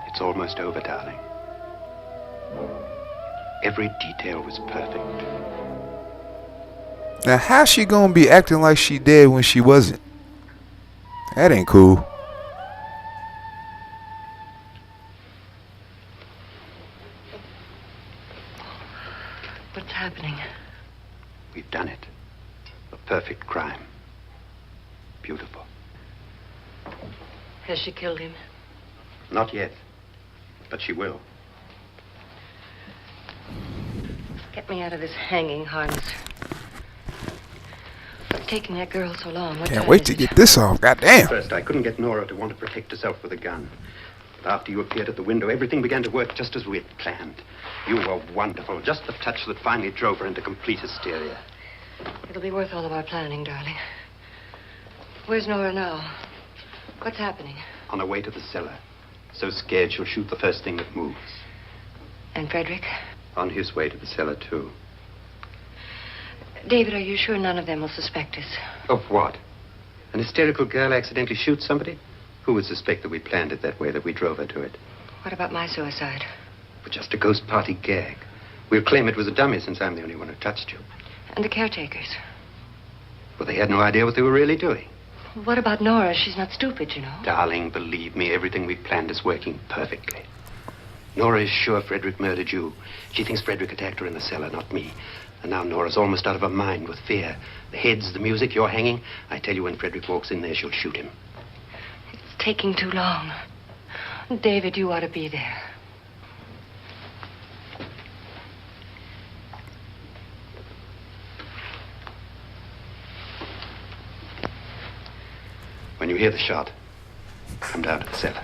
It's almost over, darling. Every detail was perfect. Now how's she gonna be acting like she did when she wasn't? That ain't cool. What's happening? We've done it. A perfect crime. Beautiful. Has she killed him? Not yet. But she will. Get me out of this hanging harness. What's taking that girl so long? What Can't time wait is to it? get this off. Goddamn. First, I couldn't get Nora to want to protect herself with a gun. But after you appeared at the window, everything began to work just as we had planned. You were wonderful. Just the touch that finally drove her into complete hysteria. It'll be worth all of our planning, darling. Where's Nora now? What's happening? On her way to the cellar. So scared she'll shoot the first thing that moves. And Frederick? On his way to the cellar, too. David, are you sure none of them will suspect us? Of what? An hysterical girl accidentally shoots somebody? Who would suspect that we planned it that way, that we drove her to it? What about my suicide? But just a ghost party gag. We'll claim it was a dummy since I'm the only one who touched you. And the caretakers? Well, they had no idea what they were really doing. What about Nora? She's not stupid, you know. Darling, believe me, everything we planned is working perfectly. Nora is sure Frederick murdered you. She thinks Frederick attacked her in the cellar, not me. And now Nora's almost out of her mind with fear. The heads, the music, you're hanging. I tell you, when Frederick walks in there, she'll shoot him. It's taking too long. David, you ought to be there. When you hear the shot, come down to the cellar.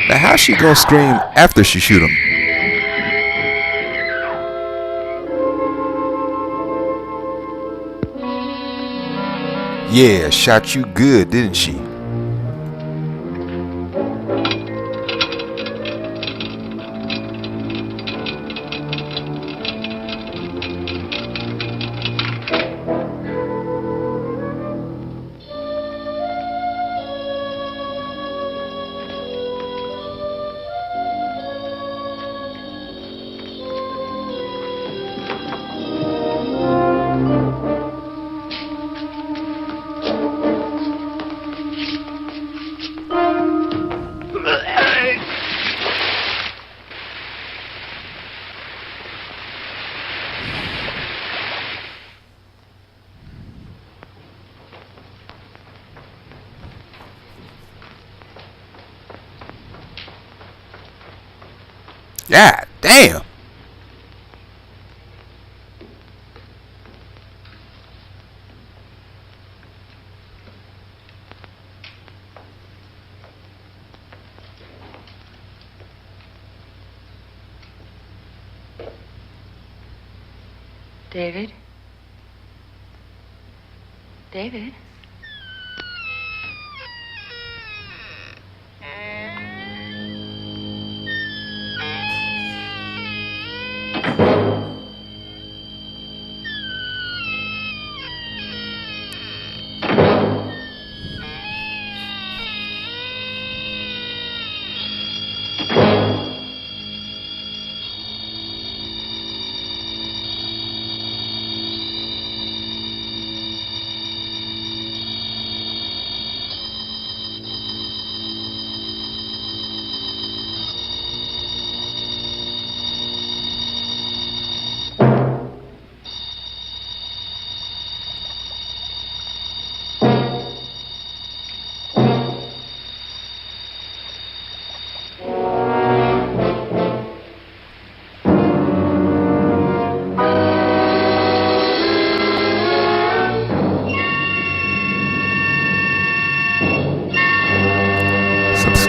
Now how's she gonna scream after she shoot him? Yeah, shot you good, didn't she? God damn. David? David?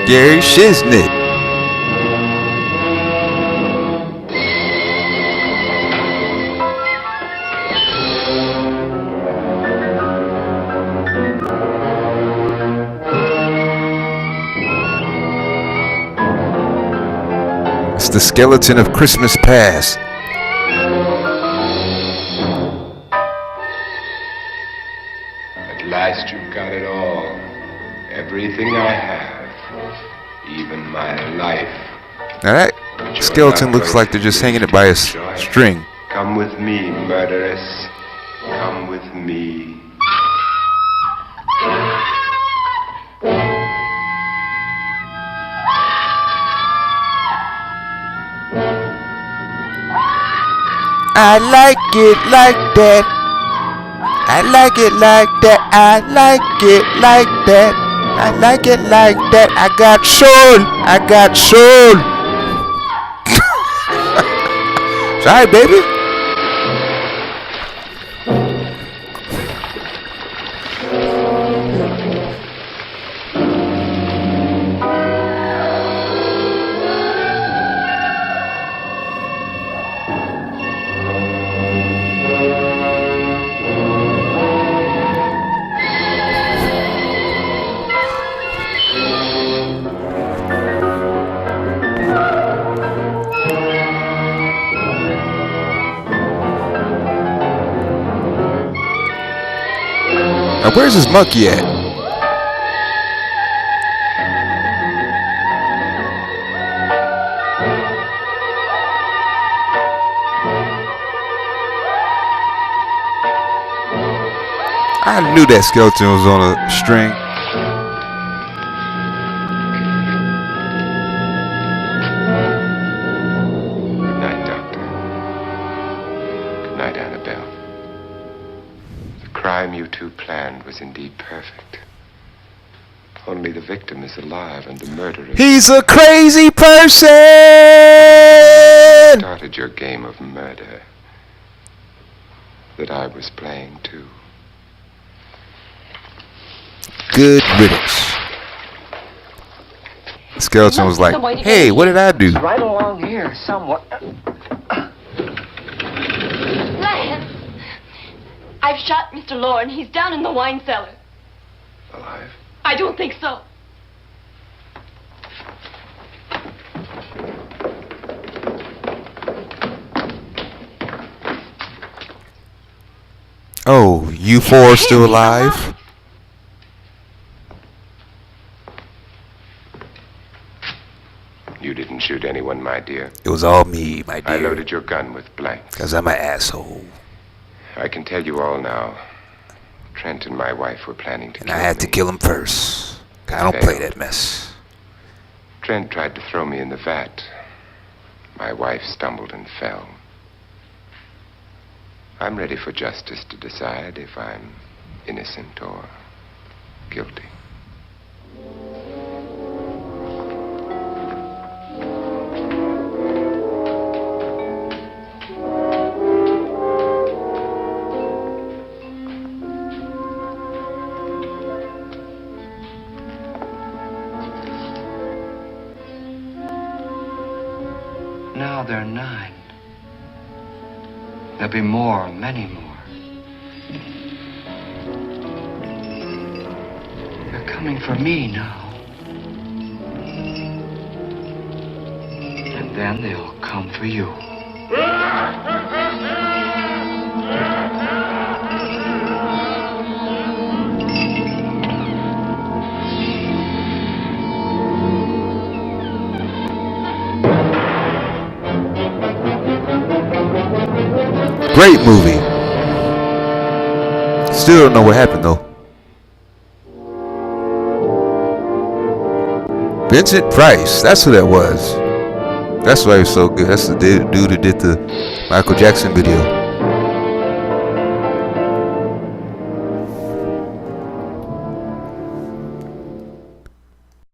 Scary shiznit. It's the skeleton of Christmas past. At last you've got it all. Everything I have. Even my life. Now that skeleton looks like they're just hanging it by a string. Come with me, murderess. Come with me. I like it like that. I like it like that. I like it like that. I like it like that. I got soul. I got soul. Sorry, baby. Now, where's his monkey at? I knew that skeleton was on a string. Good night, Doctor. Good night, Annabelle. The crime you two planned was indeed perfect. Only the victim is alive and the murderer... He's a crazy person! ...started your game of murder that I was playing too. Good riddance. The skeleton was like, hey, what did I do? Right along here, somewhat. Lance! I've shot Mr. Loren. He's down in the wine cellar. Alive? I don't think so. Oh, you four are still alive? You didn't shoot anyone, my dear. It was all me, my dear. I loaded your gun with blanks. 'Cause I'm an asshole. I can tell you all now. Trent and my wife were planning to kill me. And I had to kill him first. I don't play that mess. Trent tried to throw me in the vat. My wife stumbled and fell. I'm ready for justice to decide if I'm innocent or guilty. now there are 9. There'll be more, many more. They're coming for me now. And then they'll come for you. Great movie. Still don't know what happened though. Vincent Price, that's who that was. That's why he was so good. That's the dude who did the Michael Jackson video.